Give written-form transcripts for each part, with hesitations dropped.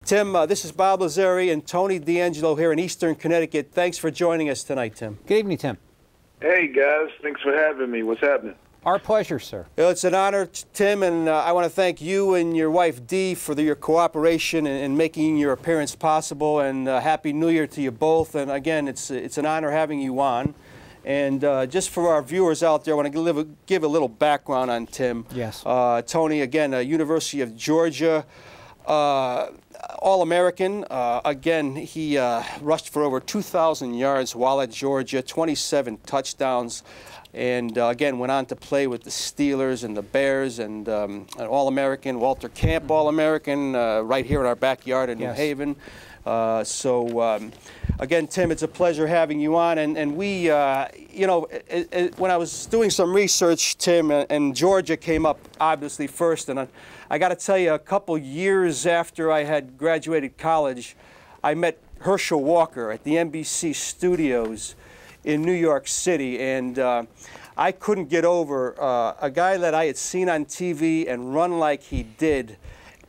Tim, this is Bob Lazzari and Tony D'Angelo here in Eastern Connecticut. Thanks for joining us tonight, Tim. Good evening, Tim. Hey, guys. Thanks for having me. What's happening? Our pleasure, sir. Well, it's an honor, Tim, and I want to thank you and your wife, Dee, for your cooperation in making your appearance possible, and Happy New Year to you both. And again, it's an honor having you on. And just for our viewers out there, I want to give a little background on Tim. Yes. Tony, again, University of Georgia, All-American. Again, he rushed for over 2,000 yards while at Georgia, 27 touchdowns. And again, went on to play with the Steelers and the Bears, and an All-American, Walter Camp All-American, right here in our backyard in New Haven. Again, Tim, it's a pleasure having you on. And we, you know, when I was doing some research, Tim, and Georgia came up obviously first. And I got to tell you, a couple years after I had graduated college, I met Herschel Walker at the NBC studios in New York City, and I couldn't get over a guy that I had seen on TV and run like he did,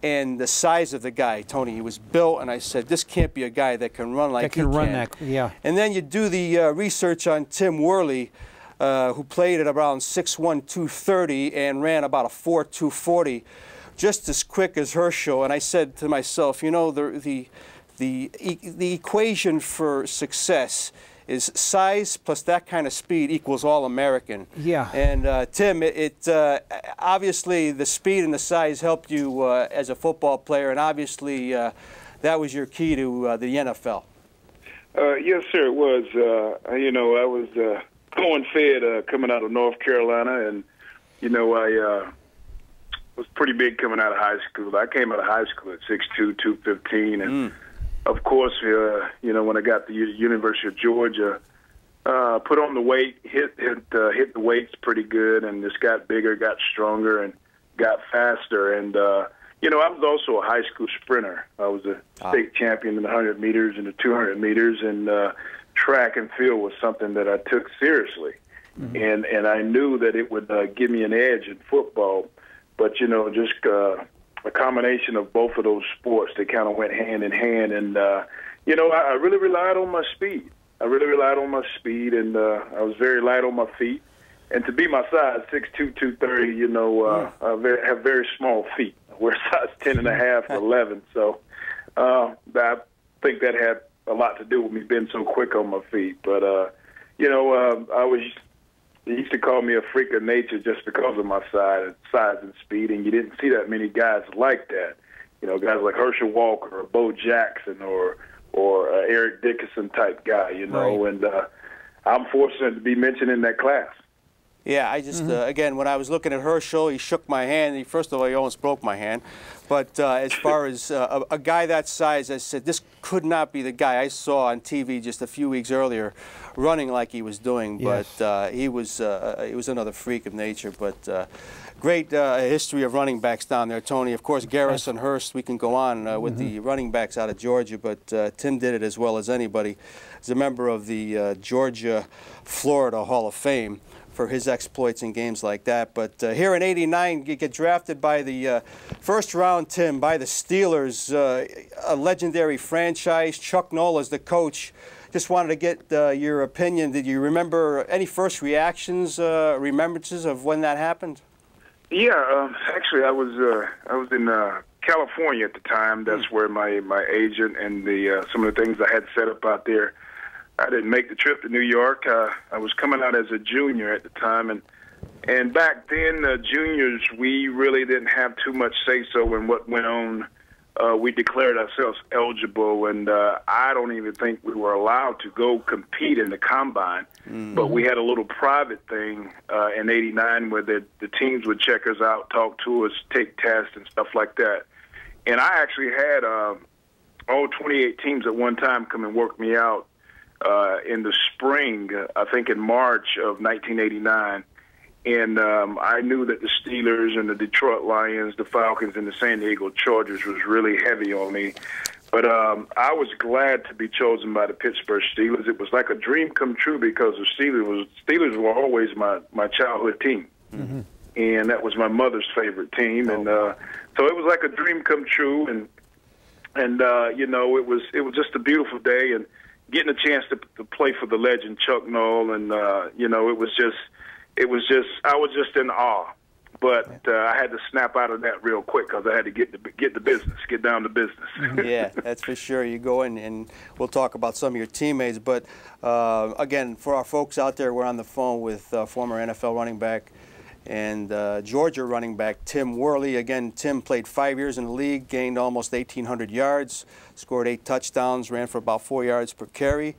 and the size of the guy, Tony. He was built, and I said, this can't be a guy that can run like he can. Yeah. And then you do the research on Tim Worley, who played at around 6'1", 230 and ran about a 4'2", 40, just as quick as Herschel. And I said to myself, you know, the equation for success is size plus that kind of speed equals All-American. Yeah. And Tim, obviously the speed and the size helped you as a football player, and obviously that was your key to the NFL. Yes, sir, it was. You know, I was corn-fed coming out of North Carolina, and, you know, I was pretty big coming out of high school. I came out of high school at 6'2", 215, and of course, you know, when I got to the University of Georgia, put on the weight, hit the weights pretty good, and just got bigger, got stronger, and got faster. And you know, I was also a high school sprinter. I was a state champion in the 100 meters and the 200 meters, and track and field was something that I took seriously. And I knew that it would give me an edge in football, but you know, just a combination of both of those sports, they kind of went hand in hand. And, you know, I really relied on my speed. I really relied on my speed, and I was very light on my feet. And to be my size, 6'2", 230, you know, I have very small feet. I wear size 10.5 or 11. So I think that had a lot to do with me being so quick on my feet. But, you know, they used to call me a freak of nature just because of my size and speed, and you didn't see that many guys like that. You know, guys like Herschel Walker or Bo Jackson or Eric Dickerson type guy, you know, and I'm fortunate to be mentioned in that class. Yeah, I just, again, when I was looking at Herschel, he shook my hand. First of all, he almost broke my hand. But as far as a guy that size, I said, this could not be the guy I saw on TV just a few weeks earlier running like he was doing. But he was another freak of nature. But great history of running backs down there, Tony. Of course, Garrison Hurst, we can go on with the running backs out of Georgia, but Tim did it as well as anybody. He's a member of the Georgia-Florida Hall of Fame for his exploits in games like that. But here in '89, you get drafted by the first round, Tim, by the Steelers, a legendary franchise. Chuck Nola's the coach. Just wanted to get your opinion. Did you remember any first reactions, remembrances of when that happened? Yeah, actually, I was in California at the time. That's where my agent and some of the things I had set up out there. I didn't make the trip to New York. I was coming out as a junior at the time, and back then, juniors, we really didn't have too much say-so in what went on. We declared ourselves eligible, and I don't even think we were allowed to go compete in the combine. But we had a little private thing in '89 where the teams would check us out, talk to us, take tests and stuff like that. And I actually had all 28 teams at one time come and work me out in the spring, I think in March of 1989. And I knew that the Steelers and the Detroit Lions, the Falcons, and the San Diego Chargers was really heavy on me. But I was glad to be chosen by the Pittsburgh Steelers. It was like a dream come true because the Steelers were always my childhood team. And that was my mother's favorite team. And so it was like a dream come true. And And you know, it was just a beautiful day, and getting a chance to play for the legend Chuck Noll, and you know, I was just in awe. But I had to snap out of that real quick because I had to get down to business. Yeah, that's for sure. You go in, and we'll talk about some of your teammates. But again, for our folks out there, we're on the phone with former NFL running back and Georgia running back Tim Worley. Again, Tim played 5 years in the league, gained almost 1,800 yards, scored 8 touchdowns, ran for about 4 yards per carry.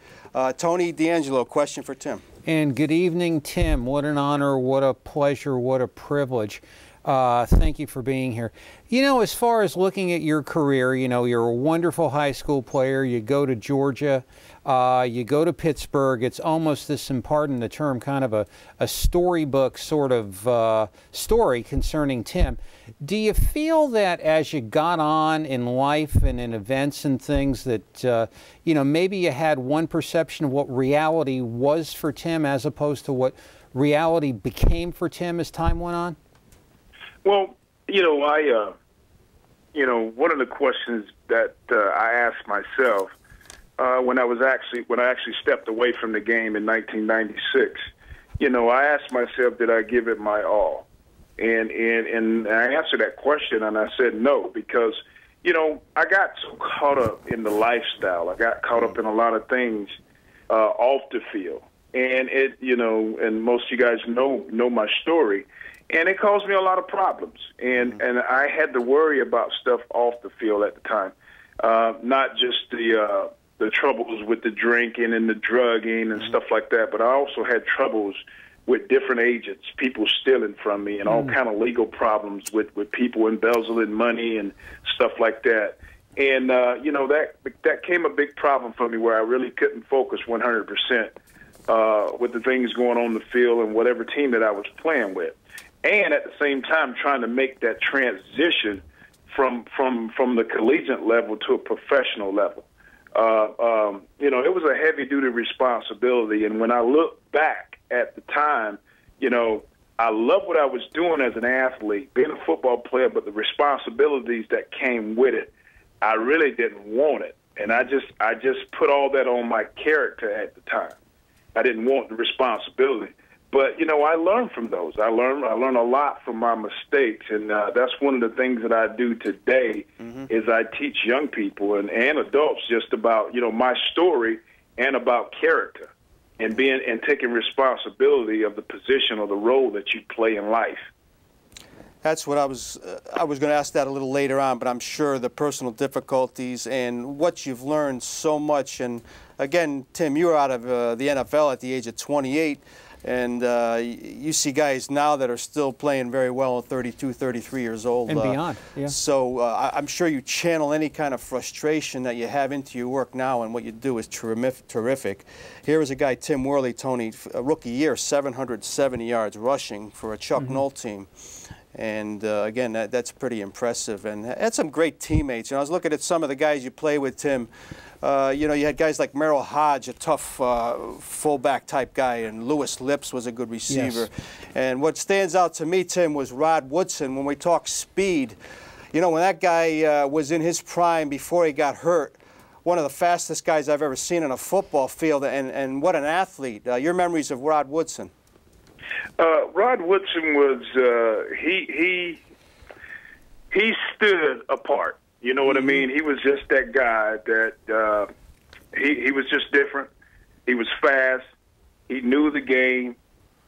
Tony D'Angelo, question for Tim. And good evening, Tim. What an honor, what a pleasure, what a privilege. Thank you for being here. You know, as far as looking at your career, you know, you're a wonderful high school player. You go to Georgia, you go to Pittsburgh. It's almost this, and pardon the term, kind of a storybook sort of story concerning Tim. Do you feel that as you got on in life and in events and things that, you know, maybe you had one perception of what reality was for Tim as opposed to what reality became for Tim as time went on? Well, you know, you know, one of the questions that I asked myself when I actually stepped away from the game in 1996, you know, I asked myself, did I give it my all? And I answered that question, and I said no, because, you know, I got so caught up in the lifestyle. I got caught up in a lot of things off the field, and you know, and most of you guys know my story. And it caused me a lot of problems, and I had to worry about stuff off the field at the time, not just the troubles with the drinking and the drugging and stuff like that, but I also had troubles with different agents, people stealing from me, and all kind of legal problems with people embezzling money and stuff like that. And you know, that came a big problem for me, where I really couldn't focus 100% with the things going on the field and whatever team that I was playing with. And at the same time, trying to make that transition from the collegiate level to a professional level. You know, it was a heavy-duty responsibility. And when I look back at the time, you know, I love what I was doing as an athlete, being a football player, but the responsibilities that came with it, I really didn't want it. And I just put all that on my character at the time. I didn't want the responsibility. But, you know, I learned from those. I learned a lot from my mistakes, and that's one of the things that I do today is I teach young people and adults just about, you know, my story and about character and taking responsibility of the position or the role that you play in life. That's what I was going to ask that a little later on, but I'm sure the personal difficulties and what you've learned so much. And again, Tim, you were out of the NFL at the age of 28. And you see guys now that are still playing very well at 32, 33 years old. And beyond, yeah. So I'm sure you channel any kind of frustration that you have into your work now, and what you do is terrific. Here is a guy, Tim Worley, Tony, a rookie year, 770 yards rushing for a Chuck Noll team. And again, that's pretty impressive. And had some great teammates. You know, I was looking at some of the guys you play with, Tim. You know, you had guys like Merrill Hodge, a tough fullback type guy, and Lewis Lips was a good receiver. Yes. And what stands out to me, Tim, was Rod Woodson. When we talk speed, you know, when that guy was in his prime before he got hurt, one of the fastest guys I've ever seen on a football field, and what an athlete. Your memories of Rod Woodson? Rod Woodson was he stood apart. You know what I mean? He was just that guy that he was just different. He was fast. He knew the game.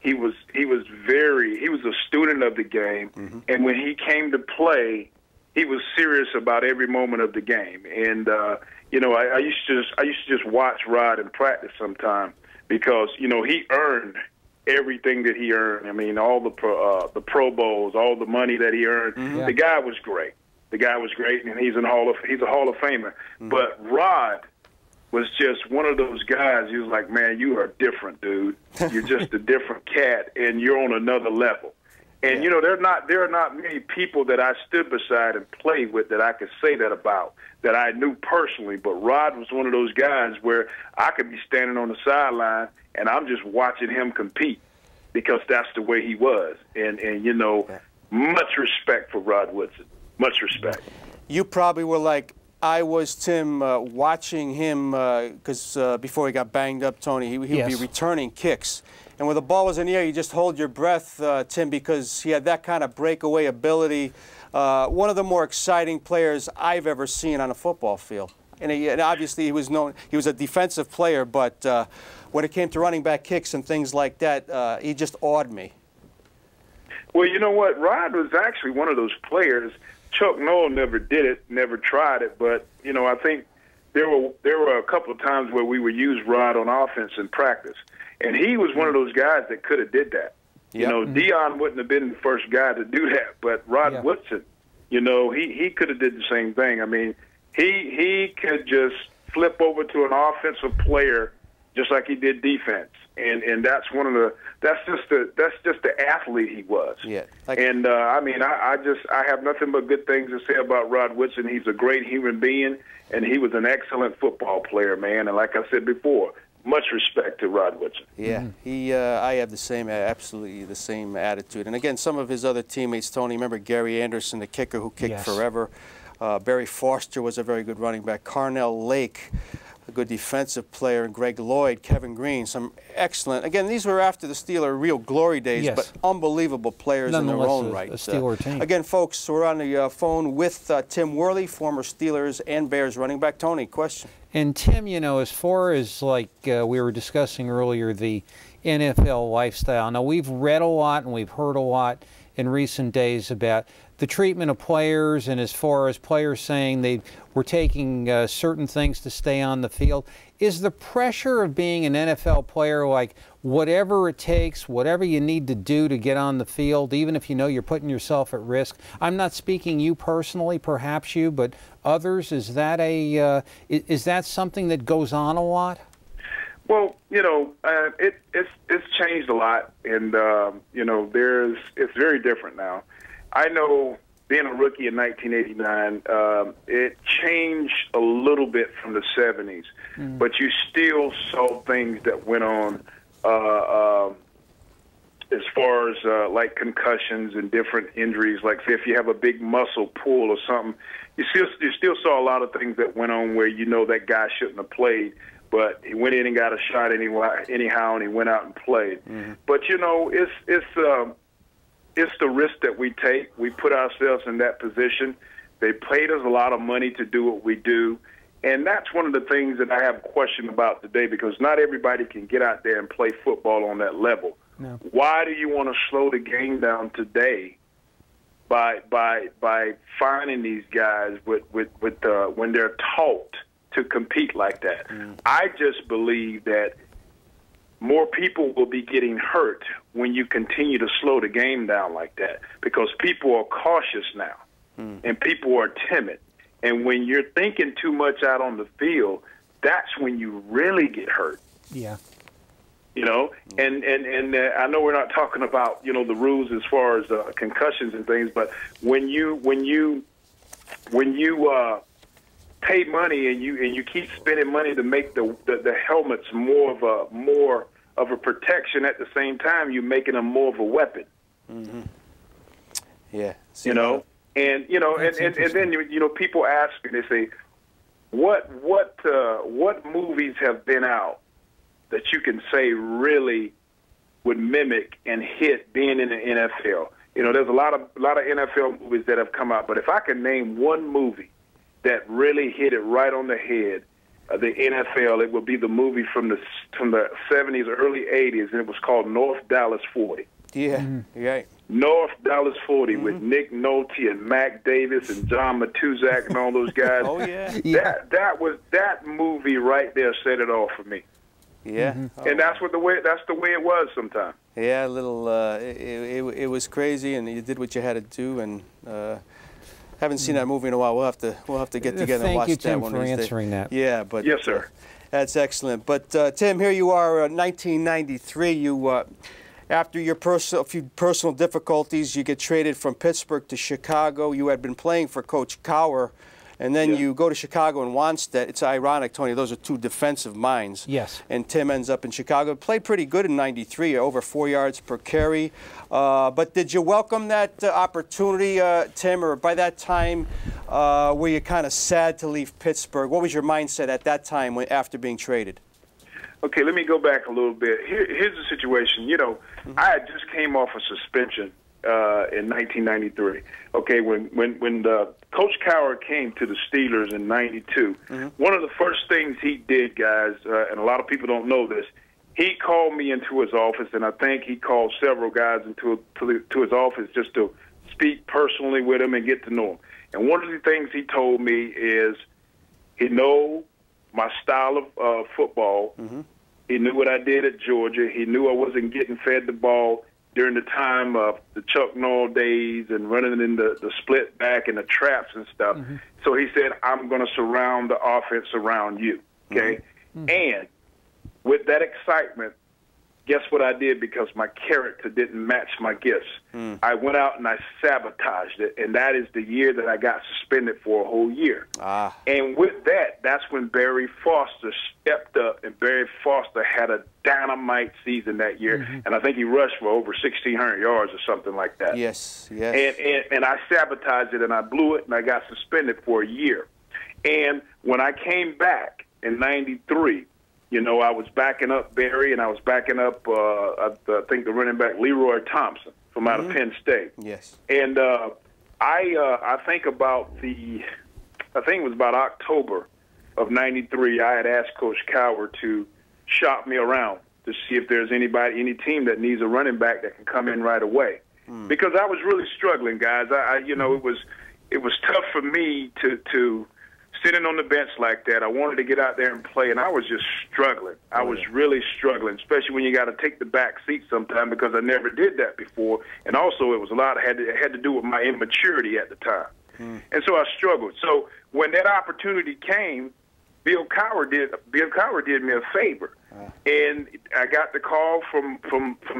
He was a student of the game. And when he came to play, he was serious about every moment of the game. And you know, I used to just watch Rod in practice sometime, because you know, he earned everything that he earned. I mean, all the Pro Bowls, all the money that he earned. The guy was great. The guy was great, and he's a Hall of Famer. But Rod was just one of those guys. He was like, man, you are different, dude. You're just a different cat, and you're on another level. And you know, there are not many people that I stood beside and played with that I could say that about, that I knew personally. But Rod was one of those guys where I could be standing on the sideline and I'm just watching him compete, because that's the way he was. And you know, much respect for Rod Woodson. Much respect. You probably were like I was, Tim, watching him because before he got banged up, Tony, he would be returning kicks. And when the ball was in the air, you just hold your breath, Tim, because he had that kind of breakaway ability. One of the more exciting players I've ever seen on a football field. And obviously he was a defensive player, but when it came to running back kicks and things like that, he just awed me. Well, you know what? Rod was actually one of those players. Chuck Noll never did it, never tried it, but, you know, I think there were a couple of times where we would use Rod on offense in practice. And he was one of those guys that could have did that. Yep. You know, Dion wouldn't have been the first guy to do that, but Rod Woodson, you know, he could have did the same thing. I mean, he could just flip over to an offensive player just like he did defense. And that's just the athlete he was. Yeah. And I mean, I have nothing but good things to say about Rod Woodson. He's a great human being, and he was an excellent football player, man. And like I said before, much respect to Rod Woodson. Yeah, I have absolutely the same attitude. And again, some of his other teammates, Tony, remember Gary Anderson, the kicker who kicked forever. Barry Foster was a very good running back. Carnell Lake, a good defensive player, and Greg Lloyd, Kevin Green, some excellent. Again, these were after the Steeler real glory days, but unbelievable players in their own right. A Steeler team. Again, folks, we're on the phone with Tim Worley, former Steelers and Bears running back. Tony, question. And Tim, you know, as far as like we were discussing earlier, the NFL lifestyle. Now, we've read a lot and we've heard a lot in recent days about the treatment of players, and as far as players saying they were taking certain things to stay on the field. Is the pressure of being an NFL player like whatever it takes, whatever you need to do to get on the field, even if you know you're putting yourself at risk? I'm not speaking you personally, perhaps you, but others. Is that is that something that goes on a lot? Well, you know, it's changed a lot, and you know, it's very different now. I know being a rookie in 1989, it changed a little bit from the 70s, but you still saw things that went on as far as like concussions and different injuries. Like, say, if you have a big muscle pull or something, you still saw a lot of things that went on where you know that guy shouldn't have played, but he went in and got a shot anyhow, and he went out and played. But, you know, it's the risk that we take. We put ourselves in that position. They paid us a lot of money to do what we do. And that's one of the things that I have a question about today, because not everybody can get out there and play football on that level. No. Why do you want to slow the game down today by finding these guys with when they're taught to compete like that? I just believe that more people will be getting hurt when you continue to slow the game down like that, because people are cautious now and people are timid. And when you're thinking too much out on the field, that's when you really get hurt. Yeah. You know, and I know we're not talking about, you know, the rules as far as concussions and things, but when you pay money and you keep spending money to make the helmets more of a protection, at the same time you're making them more of a weapon. Yeah. You know, and you know, and then you know, people ask me, they say, what movies have been out that you can say really would mimic and hit being in the NFL? You know, there's a lot of NFL movies that have come out, but if I can name one movie that really hit it right on the head, the NFL, it would be the movie from the 70s, early 80s, and it was called North Dallas 40. Yeah, right. North Dallas 40 with Nick Nolte and Mac Davis and John Matuzak and all those guys. Oh yeah. That movie right there set it all for me. Yeah. And that's the way it was sometimes. Yeah, a little. It was crazy, and you did what you had to do, and. Haven't seen that movie in a while. We'll have to get together and watch that one. Thank you, Tim, for answering that. Yeah, but yes, sir. That's excellent. But Tim, here you are, 1993. You, after a few personal difficulties, you get traded from Pittsburgh to Chicago. You had been playing for Coach Cowher And then you go to Chicago and Wannstedt. It's ironic, Tony, those are two defensive minds. Yes. And Tim ends up in Chicago. Played pretty good in '93, over 4 yards per carry. But did you welcome that opportunity, Tim, or by that time were you kind of sad to leave Pittsburgh? What was your mindset at that time after being traded? Okay, let me go back a little bit. Here's the situation. You know, I had just came off a suspension in 1993. Okay, when Coach Cowher came to the Steelers in '92, one of the first things he did, guys, and a lot of people don't know this, he called me into his office, and I think he called several guys to his office just to speak personally with him and get to know him. And one of the things he told me is he knew my style of football. He knew what I did at Georgia. He knew I wasn't getting fed the ball during the time of the Chuck Noll days and running in the split back and the traps and stuff. So he said, I'm going to surround the offense around you, okay? And with that excitement, guess what I did because my character didn't match my gifts? I went out and I sabotaged it, and that is the year that I got suspended for a whole year. And with that, that's when Barry Foster stepped up, and Barry Foster had a dynamite season that year, and I think he rushed for over 1,600 yards or something like that. Yes. And I sabotaged it, and I blew it, and I got suspended for a year. And when I came back in '93, you know, I was backing up Barry, and I was backing up, I think, the running back Leroy Thompson from out of Penn State. Yes. And I think about I think it was about October of '93, I had asked Coach Cowher to shop me around to see if there's any team that needs a running back that can come in right away. Because I was really struggling, guys. You know, it was tough for me to sitting on the bench like that. I wanted to get out there and play, and I was just struggling. I was really struggling, especially when you got to take the back seat sometime because I never did that before. And also it was a lot had to do with my immaturity at the time. And so I struggled. So when that opportunity came, Bill Cowher did me a favor. And I got the call from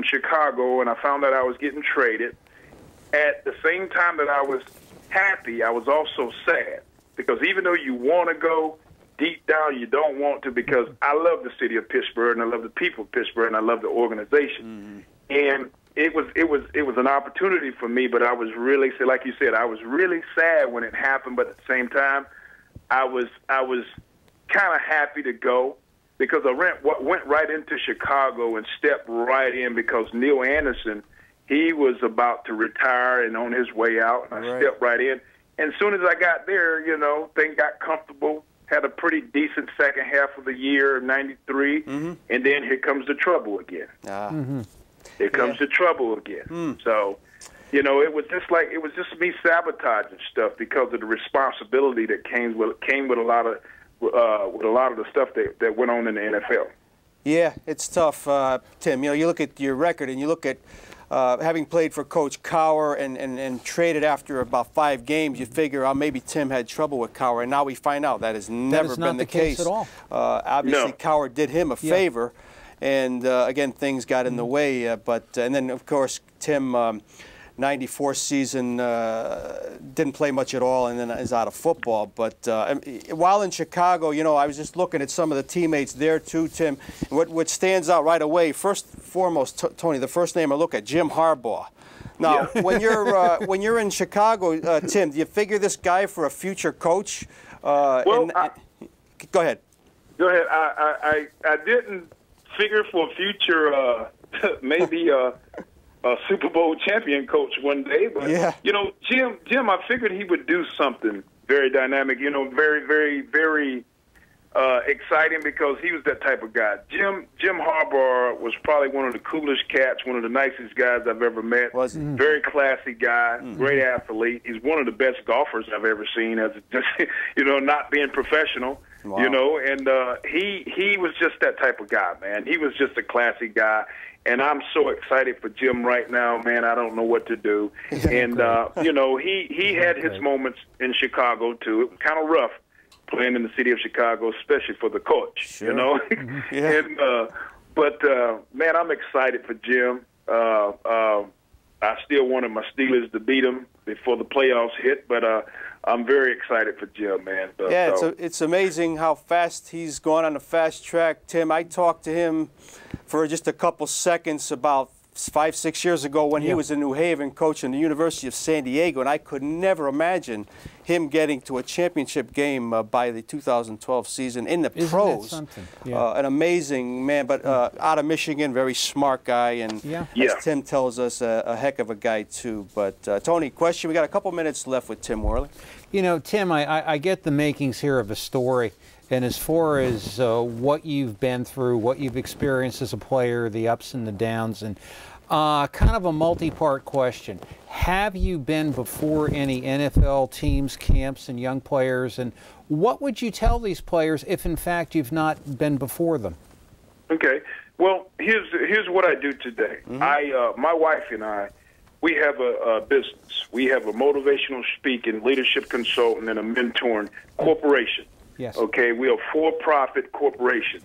Chicago, and I found out I was getting traded. At the same time that I was happy, I was also sad. Because even though you want to go, deep down you don't want to, because I love the city of Pittsburgh, and I love the people of Pittsburgh, and I love the organization. And it was an opportunity for me, but I was really, like you said, I was really sad when it happened, but at the same time, I was kind of happy to go because I went right into Chicago and stepped right in because Neil Anderson, he was about to retire and on his way out, and I stepped right in. And as soon as I got there, you know, things got comfortable, had a pretty decent second half of the year, '93, and then here comes the trouble again. Here comes the trouble again. So, you know, it was just me sabotaging stuff because of the responsibility that came with a lot of the stuff that went on in the NFL. Yeah, it's tough, Tim. You know, you look at your record and you look at having played for Coach Cowher and traded after about 5 games, you figure maybe Tim had trouble with Cowher, and now we find out that has never been the case at all. Obviously, Cowher did him a favor, and again, things got in the way. And then, of course, Tim, '94 season, didn't play much at all, and then is out of football. But while in Chicago, you know, I was just looking at some of the teammates there too, Tim. What stands out right away, first and foremost, Tony, the first name I look at, Jim Harbaugh. Now, when you're in Chicago, Tim, do you figure this guy for a future coach? Well, go ahead. Go ahead. I didn't figure for a future, maybe a Super Bowl champion coach one day, but you know, Jim, I figured he would do something very dynamic, you know, very, very, very exciting because he was that type of guy. Jim Harbaugh was probably one of the coolest cats, one of the nicest guys I've ever met. Very classy guy, great athlete. He's one of the best golfers I've ever seen, as just, you know, not being professional. Wow. You know, and he was just that type of guy, man. He was just a classy guy. And I'm so excited for Jim right now, man. I don't know what to do. And, you know, he had his moments in Chicago, too. It was kind of rough playing in the city of Chicago, especially for the coach, you know. And, but, man, I'm excited for Jim. I still wanted my Steelers to beat him before the playoffs hit. But I'm very excited for Jim, man. Yeah, it's amazing how fast he's gone on the fast track, Tim. I talked to him for just a couple seconds about 5-6 years ago when he was in New Haven coaching the University of San Diego, and I could never imagine him getting to a championship game by the 2012 season in the pros. An amazing man, but out of Michigan, very smart guy, and as Tim tells us, a heck of a guy too. But Tony, question, we got a couple minutes left with Tim Worley. You know, Tim, I get the makings here of a story. And as far as what you've been through, what you've experienced as a player, the ups and the downs, and kind of a multi-part question. Have you been before any NFL teams, camps, and young players? And what would you tell these players if, in fact, you've not been before them? Okay. Well, here's what I do today. My wife and I, we have a business. We have a motivational speaking, leadership consultant, and a mentoring corporation. Yes. Okay, we are a for-profit corporation,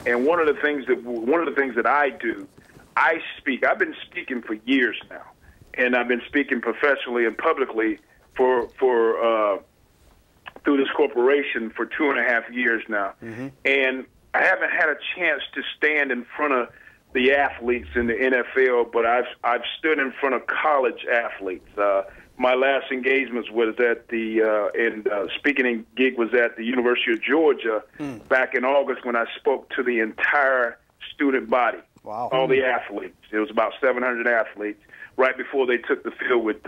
and one of the things that I do, I speak. I've been speaking for years now, and I've been speaking professionally and publicly for through this corporation for 2.5 years now, and I haven't had a chance to stand in front of the athletes in the NFL, but I've stood in front of college athletes. My last engagement was at the speaking gig was at the University of Georgia back in August when I spoke to the entire student body, all the athletes. It was about 700 athletes right before they took the field with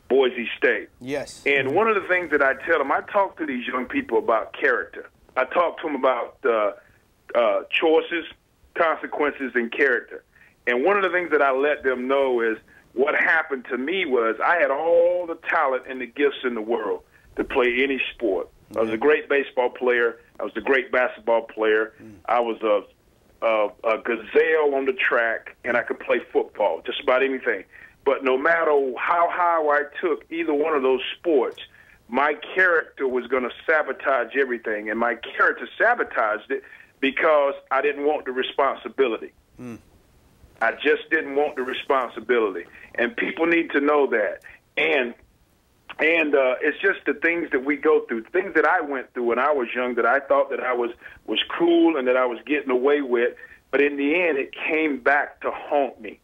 Boise State. Yes. And one of the things that I tell them, I talk to these young people about character. I talk to them about choices, consequences, and character. And one of the things that I let them know is what happened to me was I had all the talent and the gifts in the world to play any sport. I was a great baseball player. I was a great basketball player. I was a gazelle on the track, and I could play football, just about anything. But no matter how high I took either one of those sports, my character was going to sabotage everything, and my character sabotaged it because I didn't want the responsibility. I just didn't want the responsibility, and people need to know that. And it's just the things that we go through, things that I went through when I was young that I thought that I was cool and that I was getting away with, but in the end, it came back to haunt me.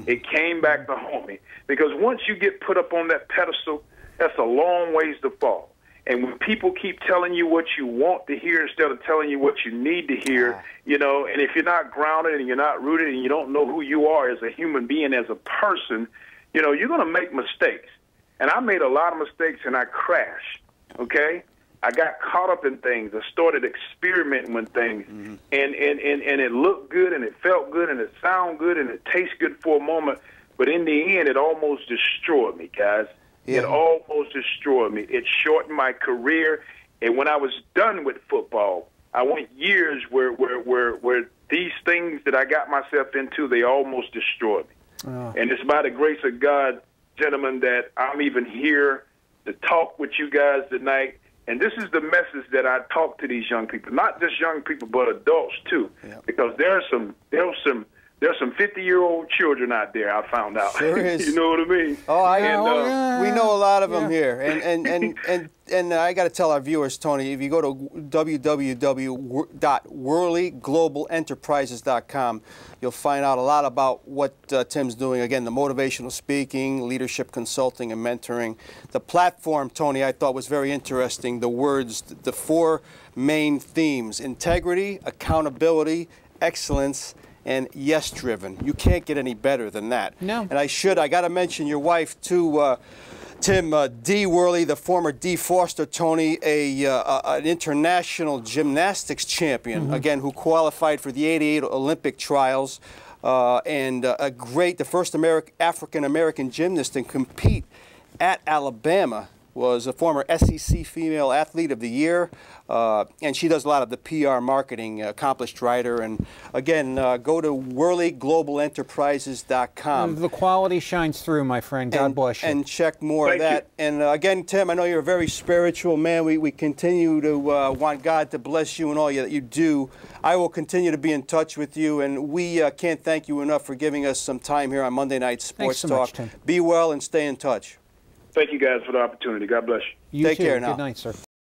It came back to haunt me because once you get put up on that pedestal, that's a long ways to fall. And when people keep telling you what you want to hear instead of telling you what you need to hear, you know, and if you're not grounded and you're not rooted and you don't know who you are as a human being, as a person, you know, you're going to make mistakes. And I made a lot of mistakes and I crashed, okay? I got caught up in things. I started experimenting with things. And it looked good and it felt good and it sounded good and it tastes good for a moment. But in the end, it almost destroyed me, guys. It almost destroyed me. It shortened my career. And when I was done with football, I went years where these things that I got myself into, they almost destroyed me. And it's by the grace of God, gentlemen, that I'm even here to talk with you guys tonight. And this is the message that I talk to these young people, not just young people, but adults too, because there's some 50-year-old children out there. I found out. Sure is. You know what I mean? Oh, I know. We know a lot of them here, and I got to tell our viewers, Tony, if you go to www.worleyglobalenterprises.com, you'll find out a lot about what Tim's doing. Again, the motivational speaking, leadership consulting, and mentoring. The platform, Tony, I thought was very interesting. The words, the 4 main themes: integrity, accountability, excellence, and yes-driven. You can't get any better than that. No. And I got to mention your wife, too, Tim, Dee Worley, the former Dee Foster, Tony, an international gymnastics champion, again, who qualified for the '88 Olympic trials, and the first African-American gymnast to compete at Alabama was a former SEC Female Athlete of the Year, and she does a lot of the PR marketing, accomplished writer. And again, go to WorleyGlobalEnterprises.com. The quality shines through, my friend. God bless you. And check more of that. And again, Tim, I know you're a very spiritual man. We continue to want God to bless you and all that you do. I will continue to be in touch with you, and we can't thank you enough for giving us some time here on Monday Night Sports Thanks so Talk. much, Tim. Be well and stay in touch. Thank you guys for the opportunity. God bless you. You Take too. care now. Good night, sir.